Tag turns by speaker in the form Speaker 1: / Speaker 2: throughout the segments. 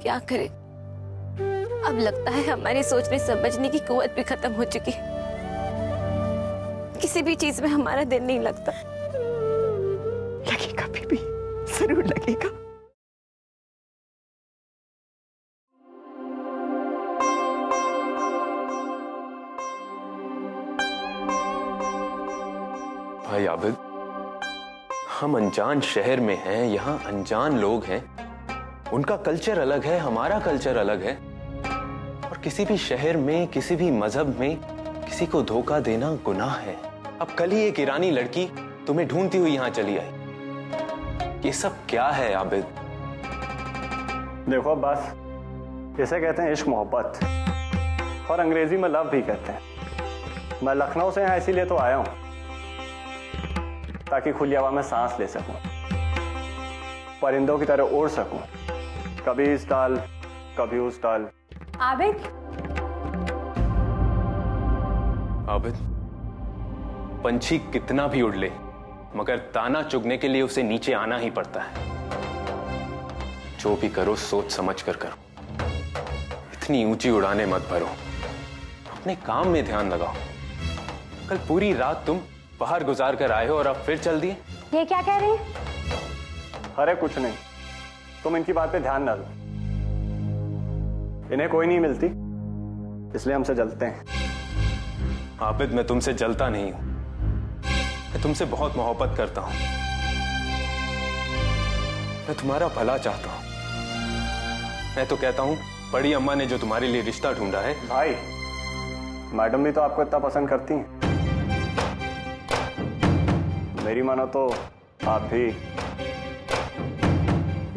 Speaker 1: क्या करें, अब लगता है हमारी सोचने समझने की कुव्वत भी खत्म हो चुकी है। किसी भी चीज में हमारा दिल नहीं लगता।
Speaker 2: लगेगा बीबी, जरूर लगेगा।
Speaker 3: भाई आबिद, हम अनजान शहर में हैं, यहाँ अनजान लोग हैं, उनका कल्चर अलग है, हमारा कल्चर अलग है। और किसी भी शहर में, किसी भी मजहब में किसी को धोखा देना गुनाह है। अब कल ही एक ईरानी लड़की तुम्हें ढूंढती हुई यहाँ चली आई। ये सब क्या है आबिद?
Speaker 4: देखो बस, इसे कहते हैं इश्क मोहब्बत, और अंग्रेजी में लव भी कहते हैं। मैं लखनऊ से यहाँ इसीलिए तो आया हूँ ताकि खुली हवा में सांस ले सकूं, परिंदों की तरह उड़ सकूं, कभी इस डाल कभी उस डाल।
Speaker 5: आबिद,
Speaker 3: आबिद, पंछी कितना भी उड़ ले, मगर दाना चुगने के लिए उसे नीचे आना ही पड़ता है। जो भी करो सोच समझ कर करो, इतनी ऊंची उड़ाने मत भरो, अपने काम में ध्यान लगाओ। कल पूरी रात तुम बाहर गुजार कर आए हो और अब फिर चल दिए।
Speaker 5: ये क्या कह रही है?
Speaker 4: अरे कुछ नहीं, तुम इनकी बात पे ध्यान ना दो। इन्हें कोई नहीं मिलती, इसलिए हमसे जलते हैं।
Speaker 3: आबिद, मैं तुमसे जलता नहीं हूं, मैं तुमसे बहुत मोहब्बत करता हूं। मैं तुम्हारा भला चाहता हूं। मैं तो कहता हूं, बड़ी अम्मा ने जो तुम्हारे लिए रिश्ता ढूंढा है।
Speaker 4: भाई, मैडम भी तो आपको इतना पसंद करती हैं। मेरी मानो तो आप भी।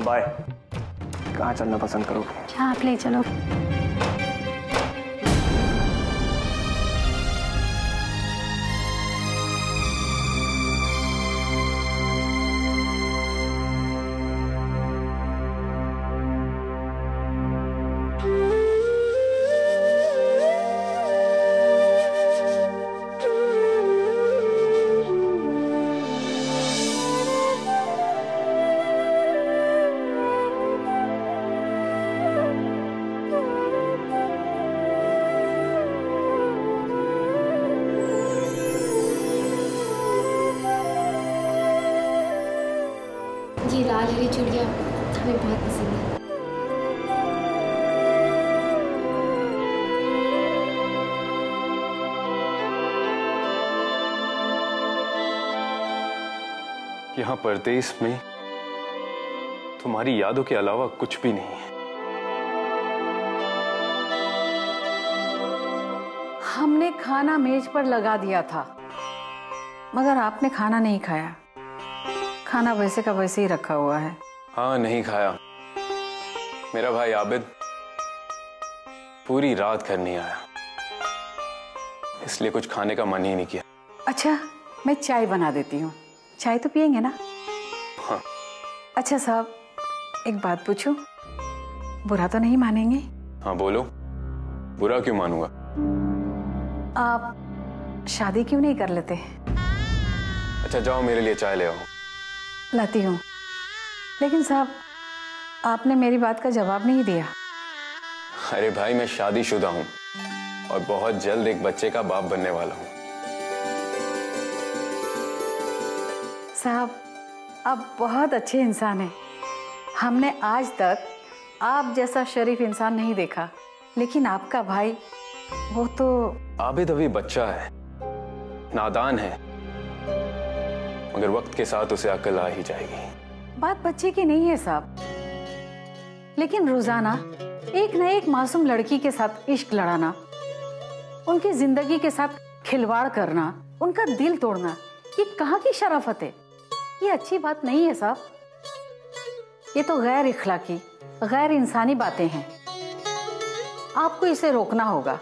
Speaker 4: बाय। कहाँ चलना पसंद करोगे?
Speaker 5: जहाँ आप ले चलो।
Speaker 6: ये लाल हरी चूड़ियाँ हमें बहुत पसंद है।
Speaker 3: यहाँ परदेश में तुम्हारी यादों के अलावा कुछ भी नहीं है।
Speaker 5: हमने खाना मेज पर लगा दिया था, मगर आपने खाना नहीं खाया। खाना वैसे का वैसे ही रखा हुआ है।
Speaker 3: हाँ, नहीं खाया। मेरा भाई आबिद पूरी रात घर नहीं आया, इसलिए कुछ खाने का मन ही नहीं किया।
Speaker 5: अच्छा, मैं चाय बना देती हूँ। चाय तो पियेंगे ना?
Speaker 3: हाँ।
Speaker 5: अच्छा साहब, एक बात पूछूं? बुरा तो नहीं मानेंगे?
Speaker 3: हाँ बोलो, बुरा क्यों मानूंगा?
Speaker 5: आप शादी क्यों नहीं कर लेते?
Speaker 3: अच्छा जाओ, मेरे लिए चाय ले आओ।
Speaker 5: लाती हूँ। लेकिन साहब, आपने मेरी बात का जवाब नहीं दिया।
Speaker 3: अरे भाई, मैं शादीशुदा हूँ और बहुत जल्द एक बच्चे का बाप बनने वाला हूँ।
Speaker 5: साहब, आप बहुत अच्छे इंसान हैं। हमने आज तक आप जैसा शरीफ इंसान नहीं देखा, लेकिन आपका भाई, वो तो।
Speaker 3: आबिद अभी बच्चा है, नादान है, मगर वक्त के साथ उसे अकल आ ही जाएगी।
Speaker 5: बात बच्चे की नहीं है साहब, लेकिन रोजाना एक न एक मासूम लड़की के साथ इश्क लड़ाना, उनकी जिंदगी के साथ खिलवाड़ करना, उनका दिल तोड़ना, ये कहाँ की शराफत है? ये अच्छी बात नहीं है साहब। ये तो गैर इखलाकी, गैर इंसानी बातें हैं। आपको इसे रोकना होगा।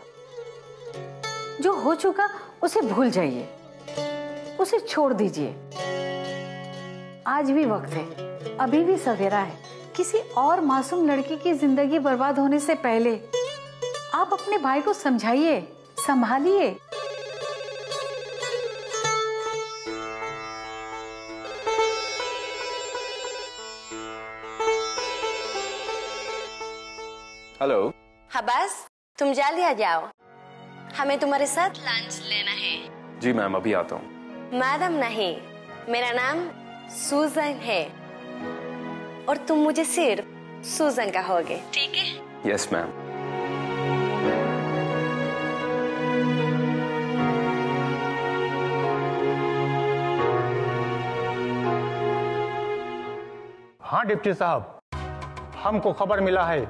Speaker 5: जो हो चुका उसे भूल जाइए, उसे छोड़ दीजिए। आज भी वक्त है, अभी भी सवेरा है। किसी और मासूम लड़की की जिंदगी बर्बाद होने से पहले आप अपने भाई को समझाइए, संभालिए।
Speaker 3: हेलो।
Speaker 1: हाँ बस तुम जल्दी आ जाओ, हमें तुम्हारे साथ लंच लेना है।
Speaker 3: जी मैम, अभी आता हूँ।
Speaker 1: मैडम नहीं, मेरा नाम सूजन है और तुम मुझे सिर्फ सूजन कहोगे, ठीक है?
Speaker 3: Yes ma'am.
Speaker 7: हाँ डिप्टी साहब, हमको खबर मिला है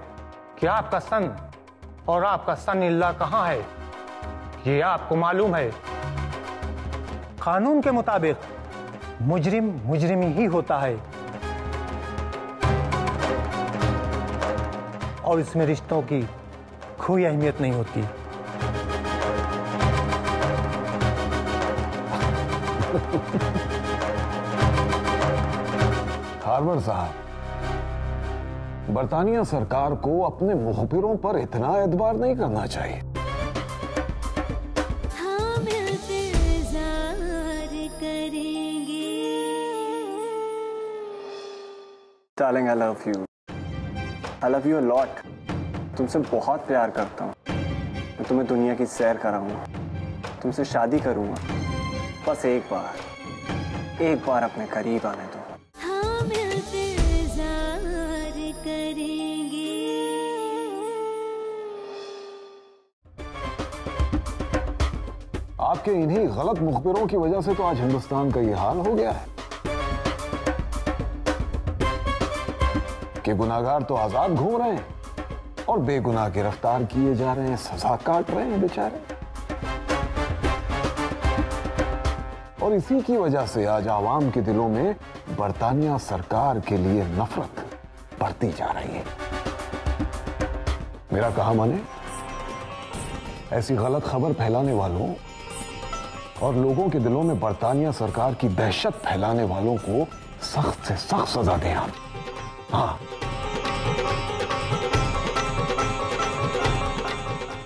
Speaker 7: कि आपका सन और आपका सन इल्ला कहाँ है। ये आपको मालूम है, कानून के मुताबिक मुजरिम मुजरिम ही होता है और इसमें रिश्तों की कोई अहमियत नहीं होती।
Speaker 8: हार्बर साहब, बरतानिया सरकार को अपने मुखबिरों पर इतना एतबार नहीं करना चाहिए।
Speaker 4: Darling, I love you. I love you a lot. तुमसे बहुत प्यार करता हूँ। मैं तुम्हें दुनिया की सैर कराऊंगा, तुमसे शादी करूंगा। बस एक बार अपने करीब आने दो।
Speaker 8: आपके इन्हीं गलत मुखबिरों की वजह से तो आज हिंदुस्तान का ये हाल हो गया है कि गुनाहगार तो आजाद घूम रहे हैं और बेगुनाह गिरफ्तार किए जा रहे हैं, सजा काट रहे हैं बेचारे। और इसी की वजह से आज आवाम के दिलों में बरतानिया सरकार के लिए नफरत बढ़ती जा रही है। मेरा कहा माने, ऐसी गलत खबर फैलाने वालों और लोगों के दिलों में बरतानिया सरकार की दहशत फैलाने वालों को सख्त से सख्त सजा दें आप। हाँ,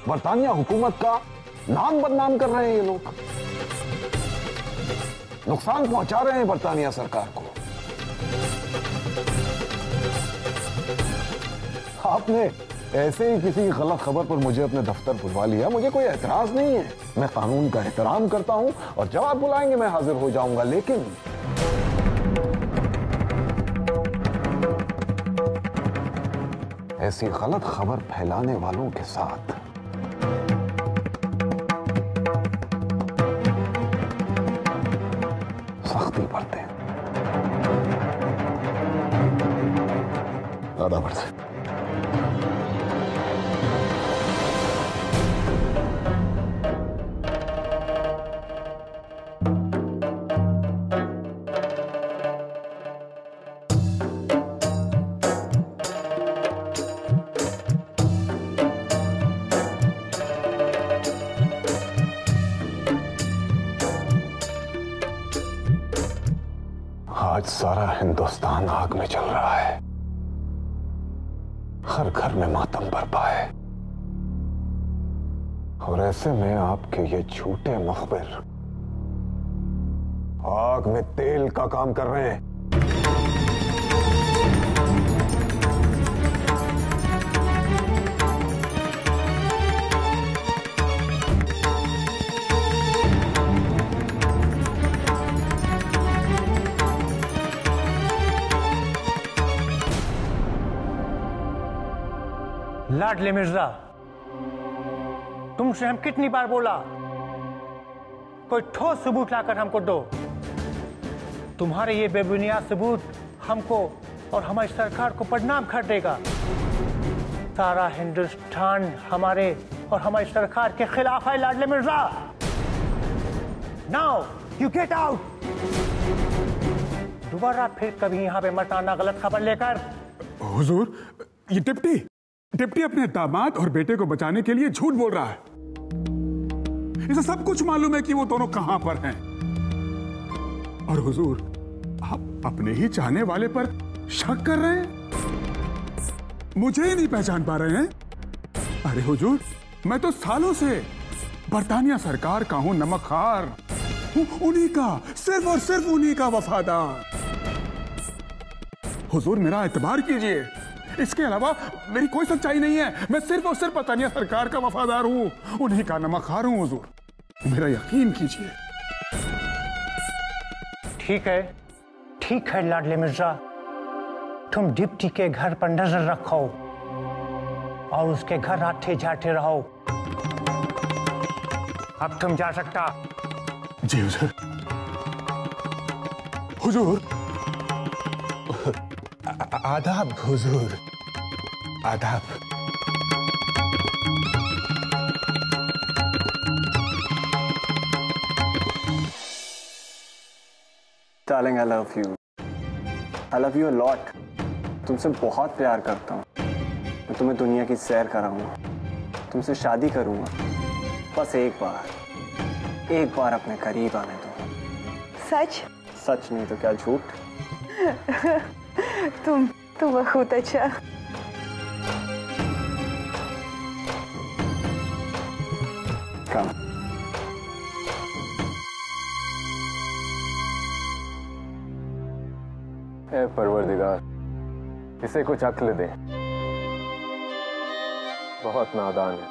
Speaker 8: बरतानिया हुकूमत का नाम बदनाम कर रहे हैं ये लोग, नुकसान पहुंचा रहे हैं बरतानिया सरकार को। आपने ऐसे ही किसी गलत खबर पर मुझे अपने दफ्तर बुलवा लिया, मुझे कोई एतराज नहीं है, मैं कानून का एहतराम करता हूं और जब आप बुलाएंगे मैं हाजिर हो जाऊंगा। लेकिन ऐसी गलत खबर फैलाने वालों के साथ सख्ती बरतें। ज्यादा बरतें। आज सारा हिंदुस्तान आग में चल रहा है, हर घर में मातम बरपा है और ऐसे में आपके ये झूठे मुखबिर आग में तेल का काम कर रहे हैं।
Speaker 7: लाडले मिर्जा, तुमसे हम कितनी बार बोला, कोई ठोस सबूत लाकर हमको दो। तुम्हारे ये बेबुनियाद सबूत हमको और हमारी सरकार को बदनाम कर देगा। सारा हिंदुस्तान हमारे और हमारी सरकार के खिलाफ है लाडले Mirza. Now you get out. दोबारा फिर कभी यहां पे मत आना गलत खबर लेकर।
Speaker 9: हुजूर, ये डिप्टी अपने दामाद और बेटे को बचाने के लिए झूठ बोल रहा है। इसे सब कुछ मालूम है कि वो दोनों कहां पर हैं। और हुजूर, आप अपने ही चाहने वाले पर शक कर रहे हैं, मुझे ही नहीं पहचान पा रहे हैं। अरे हुजूर, मैं तो सालों से बरतानिया सरकार का हूं नमकखार, उन्हीं का, सिर्फ और सिर्फ उन्हीं का वफादार। हुजूर, मेरा एतबार कीजिए, इसके अलावा मेरी कोई सच्चाई नहीं है। मैं सिर्फ और सिर्फ बरतानिया सरकार का वफादार हूँ, उन्हीं का नमकहार हूँ हुजूर, मेरा यकीन कीजिए।
Speaker 7: ठीक है लाडले मिर्जा, तुम डिप्टी के घर पर नजर रखो और उसके घर आते जाते रहो। अब तुम जा सकता।
Speaker 9: जी हुजूर। हुजूर, आदाब हुजूर, आदाब।
Speaker 4: Darling, I love you. I love you a lot. तुमसे बहुत प्यार करता हूँ। मैं तुम्हें दुनिया की सैर कराऊंगा, तुमसे शादी करूंगा। बस एक बार अपने करीब आने दो।
Speaker 2: सच?
Speaker 4: सच नहीं तो क्या झूठ?
Speaker 2: तुम बहुत अच्छा।
Speaker 4: Come.
Speaker 3: ए परवरदिगार, इसे कुछ अक्ल दे, बहुत नादान है।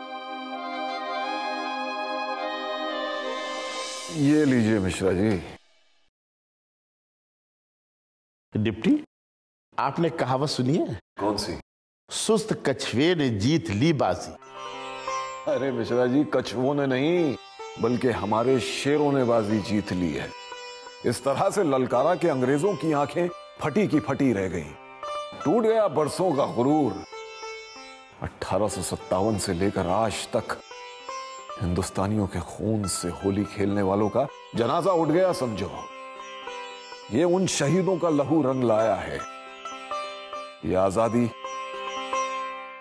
Speaker 8: ये लीजिए मिश्रा जी।
Speaker 10: डिप्टी, आपने कहावत सुनी है?
Speaker 8: कौन सी?
Speaker 10: सुस्त कछुए ने जीत ली बाजी।
Speaker 8: अरे मिश्रा जी, कछुओं ने नहीं बल्कि हमारे शेरों ने बाजी जीत ली है। इस तरह से ललकारा के अंग्रेजों की आंखें फटी की फटी रह गईं। टूट गया बरसों का गुरूर। 1857 से लेकर आज तक हिंदुस्तानियों के खून से होली खेलने वालों का जनाजा उठ गया समझो। ये उन शहीदों का लहू रंग लाया है। ये आजादी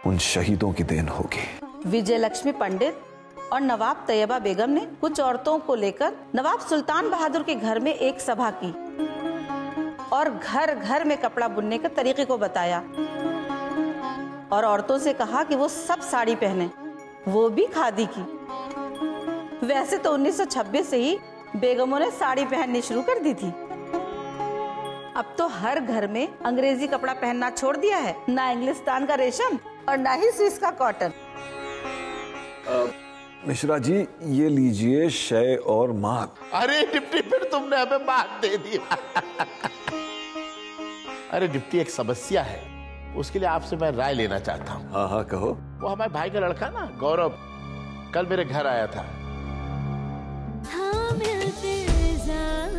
Speaker 8: उन शहीदों की देन होगी।
Speaker 11: विजय लक्ष्मी पंडित और नवाब तैयबा बेगम ने कुछ औरतों को लेकर नवाब सुल्तान बहादुर के घर में एक सभा की और घर घर में कपड़ा बुनने के तरीके को बताया और औरतों से कहा कि वो सब साड़ी पहने, वो भी खादी की। वैसे तो 1926 से ही बेगमों ने साड़ी पहननी शुरू कर दी थी। अब तो हर घर में अंग्रेजी कपड़ा पहनना छोड़ दिया है, ना इंग्लिस्तान का रेशम और ना ही स्विस का कॉटन।
Speaker 8: मिश्रा जी, ये लीजिए शय और मात।
Speaker 10: अरे डिप्टी, फिर तुमने हमें मात दे दिया। अरे डिप्टी, एक समस्या है, उसके लिए आपसे मैं राय लेना चाहता हूँ।
Speaker 8: हाँ हाँ कहो।
Speaker 10: वो हमारे भाई का लड़का ना गौरव, कल मेरे घर आया था।
Speaker 12: हम इंतजार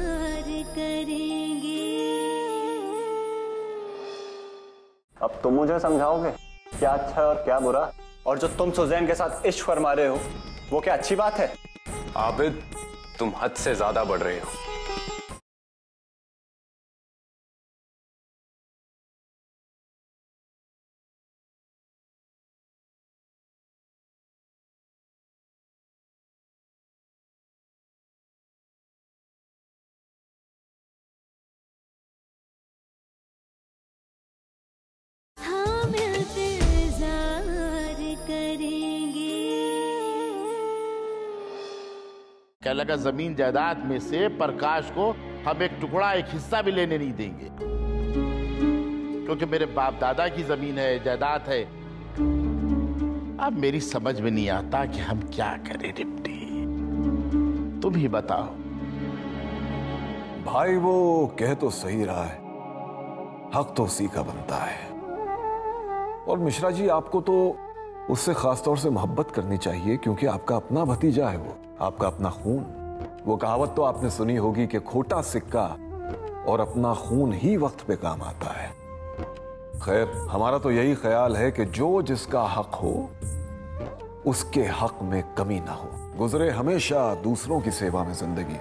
Speaker 12: करेंगे।
Speaker 4: अब तुम मुझे समझाओगे क्या अच्छा है और क्या बुरा? और जो तुम सुजैन के साथ इश्क फरमा रहे हो वो क्या अच्छी बात है?
Speaker 3: आबिद, तुम हद से ज्यादा बढ़ रहे हो।
Speaker 10: क्या लगा, जमीन जायदाद में से प्रकाश को हम एक टुकड़ा, एक हिस्सा भी लेने नहीं देंगे, क्योंकि मेरे बाप दादा की जमीन है, जायदाद है। अब मेरी समझ में नहीं आता कि हम क्या करें डिप्टी, तुम ही बताओ।
Speaker 8: भाई वो कह तो सही रहा है, हक तो उसी का बनता है। और मिश्रा जी, आपको तो उससे खास तौर से मोहब्बत करनी चाहिए, क्योंकि आपका अपना भतीजा है, वो आपका अपना खून। वो कहावत तो आपने सुनी होगी कि खोटा सिक्का और अपना खून ही वक्त पे काम आता है। खैर, हमारा तो यही ख्याल है कि जो जिसका हक हो उसके हक में कमी ना हो, गुजरे हमेशा दूसरों की सेवा में जिंदगी।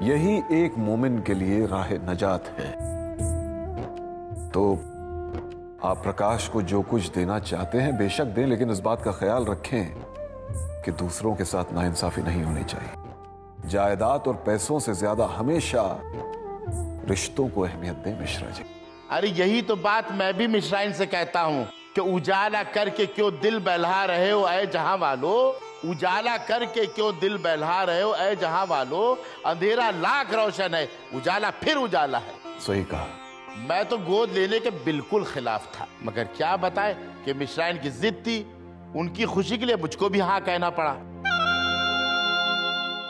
Speaker 8: यही एक मोमिन के लिए राह नजात है। तो आप प्रकाश को जो कुछ देना चाहते हैं बेशक दें, लेकिन इस बात का ख्याल रखें कि दूसरों के साथ नाइंसाफी नहीं होनी चाहिए। जायदाद और पैसों से ज्यादा हमेशा रिश्तों को अहमियत दें मिश्रा जी।
Speaker 10: अरे यही तो बात मैं भी मिश्राइन से कहता हूँ कि उजाला करके क्यों दिल बहला रहे हो ऐ जहां वालो, उजाला करके क्यों दिल बहला रहे हो ऐ जहां वालो। अंधेरा लाख रोशन है, उजाला फिर उजाला है।
Speaker 8: सही कहा।
Speaker 10: मैं तो गोद लेने के बिल्कुल खिलाफ था, मगर क्या बताए कि मिश्राइन की जिद थी, उनकी खुशी के लिए मुझको भी हाँ कहना पड़ा।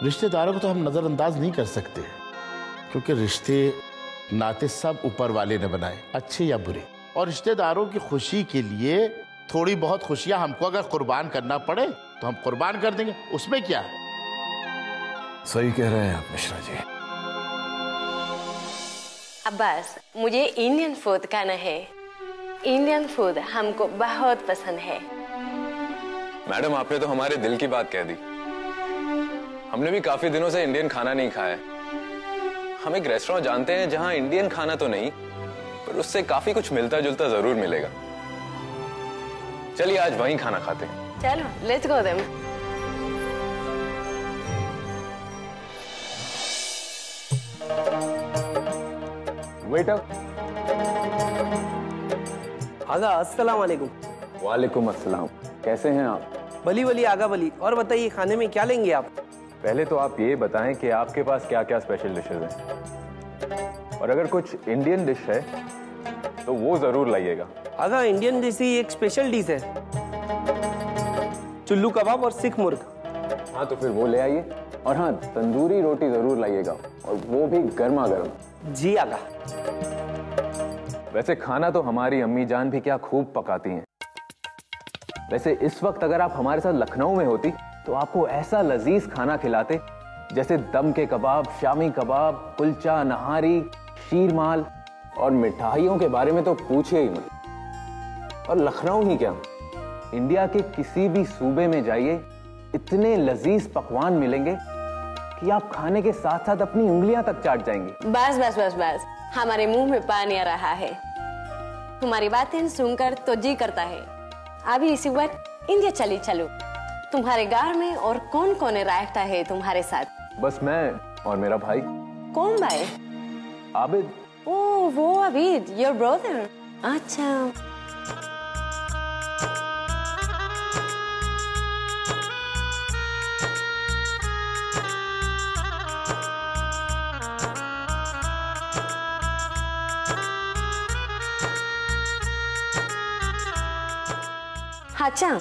Speaker 10: रिश्तेदारों को तो हम नजरअंदाज नहीं कर सकते, क्योंकि रिश्ते नाते सब ऊपर वाले ने बनाए, अच्छे या बुरे। और रिश्तेदारों की खुशी के लिए थोड़ी बहुत खुशियां हमको अगर कुर्बान करना पड़े तो हम कुर्बान कर देंगे, उसमें क्या।
Speaker 8: सही कह रहे हैं आप मिश्रा जी।
Speaker 1: अब्बास, मुझे इंडियन फूड खाना है। इंडियन फूड हमको बहुत पसंद है।
Speaker 3: मैडम, आपने तो हमारे दिल की बात कह दी। हमने भी काफी दिनों से इंडियन खाना नहीं खाया। हम एक रेस्टोरेंट जानते हैं जहां इंडियन खाना तो नहीं, पर उससे काफी कुछ मिलता जुलता जरूर मिलेगा। चलिए आज वहीं खाना खाते हैं।
Speaker 1: चलो, लेट्स गो देन।
Speaker 3: वेटर।
Speaker 13: आगा, अस्सलाम वालेकुम।
Speaker 3: वालेकुम अस्सलाम। कैसे हैं आप?
Speaker 13: भली भली आगा भली। और बताइए खाने में क्या लेंगे आप?
Speaker 3: पहले तो आप ये बताएं कि आपके पास क्या क्या स्पेशल डिशेज हैं, और अगर कुछ इंडियन डिश है तो वो जरूर लाइएगा।
Speaker 13: आगा, इंडियन डिश ही एक स्पेशल डिश है, चुल्लू कबाब और सिख मुर्ग।
Speaker 3: हाँ तो फिर वो ले आइए, और हाँ तंदूरी रोटी जरूर लाइएगा, और वो भी गर्मा गर्म।
Speaker 13: जी आगा।
Speaker 3: वैसे खाना तो हमारी अम्मी जान भी क्या खूब पकाती हैं। वैसे इस वक्त अगर आप हमारे साथ लखनऊ में होती तो आपको ऐसा लजीज खाना खिलाते, जैसे दम के कबाब, शामी कबाब, कुलचा, नहारी, शीरमाल, और मिठाइयों के बारे में तो पूछिए ही मत। और लखनऊ ही क्या, इंडिया के किसी भी सूबे में जाइए, इतने लजीज पकवान मिलेंगे कि आप खाने के साथ साथ अपनी उंगलियां तक चाट जाएंगे।
Speaker 1: बस बस बस बस, हमारे मुंह में पानी आ रहा है। तुम्हारी बातें सुनकर तो जी करता है अभी इसी वक्त इंडिया चली चलो। तुम्हारे घर में और कौन कौन रहता है तुम्हारे साथ?
Speaker 3: बस मैं और मेरा भाई।
Speaker 1: कौन भाई?
Speaker 3: आबिद।
Speaker 1: ओह, वो आबिद, योर ब्रदर। अच्छा। अच्छा,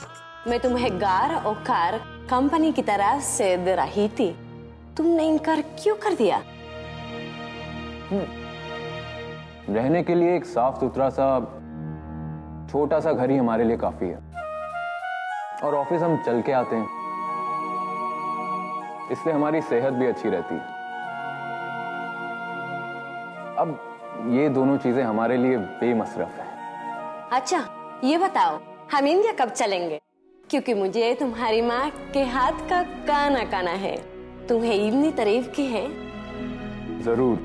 Speaker 1: मैं तुम्हें गार और कार कंपनी की तरफ से दे रही थी, तुमने इनकार क्यों कर दिया?
Speaker 3: रहने के लिए एक साफ सुथरा सा छोटा सा घर ही हमारे लिए काफी है, और ऑफिस हम चल के आते हैं, इसलिए हमारी सेहत भी अच्छी रहती है। अब ये दोनों चीजें हमारे लिए बेमसरफ है।
Speaker 1: अच्छा, ये बताओ हम इंडिया कब चलेंगे? क्योंकि मुझे तुम्हारी माँ के हाथ का खाना खाना है। तुम्हें इतनी तारीफ की है।
Speaker 3: जरूर,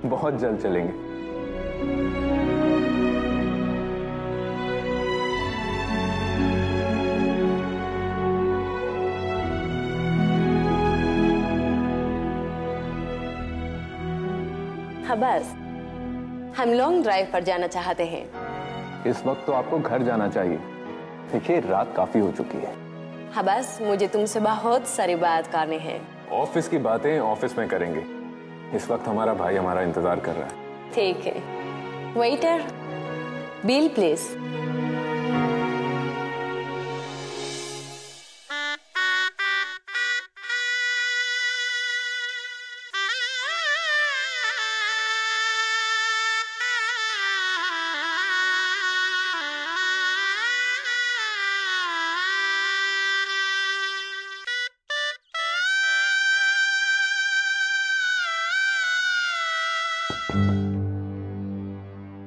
Speaker 3: बहुत जल्द चलेंगे।
Speaker 1: हाँ बस, हम लॉन्ग ड्राइव पर जाना चाहते हैं।
Speaker 3: इस वक्त तो आपको घर जाना चाहिए, देखिए रात काफी हो चुकी है।
Speaker 1: हाँ बस, मुझे तुमसे बहुत सारी बात करनी है।
Speaker 3: ऑफिस की बातें ऑफिस में करेंगे, इस वक्त हमारा भाई हमारा इंतजार कर रहा है।
Speaker 1: ठीक है। Waiter, bill please.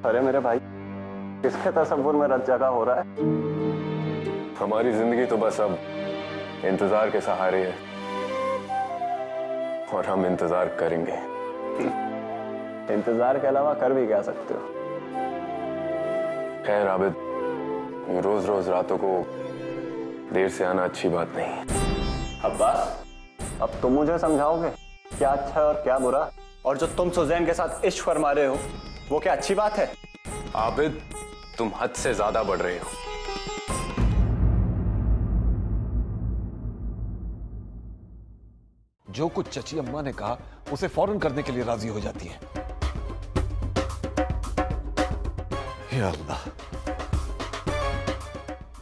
Speaker 4: अरे मेरे भाई, किसके तसव्वुर में रत जगह हो रहा है?
Speaker 3: हमारी जिंदगी तो बस अब इंतजार के सहारे है, और हम इंतजार करेंगे।
Speaker 4: इंतजार के अलावा कर भी क्या सकते हो?
Speaker 3: खैर आबिद, रोज रोज रातों को देर से आना अच्छी बात नहीं।
Speaker 4: अब्बास, अब तुम मुझे समझाओगे क्या अच्छा है और क्या बुरा? और जो तुम सुजैन के साथ इश्क फरमा रहे हो, वो क्या अच्छी बात है?
Speaker 3: आबिद, तुम हद से ज्यादा बढ़ रहे हो।
Speaker 8: जो कुछ चची अम्मा ने कहा उसे फौरन करने के लिए राजी हो जाती है। या अल्लाह,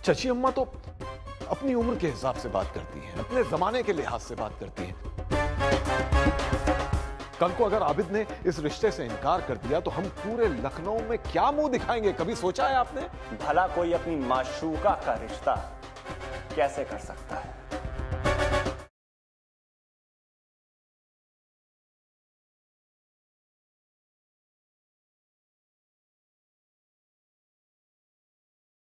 Speaker 8: चची अम्मा तो अपनी उम्र के हिसाब से बात करती हैं, अपने जमाने के लिहाज से बात करती हैं। कल को अगर आबिद ने इस रिश्ते से इनकार कर दिया तो हम पूरे लखनऊ में क्या मुंह दिखाएंगे? कभी सोचा है आपने?
Speaker 4: भला कोई अपनी माशूका का रिश्ता कैसे कर सकता है?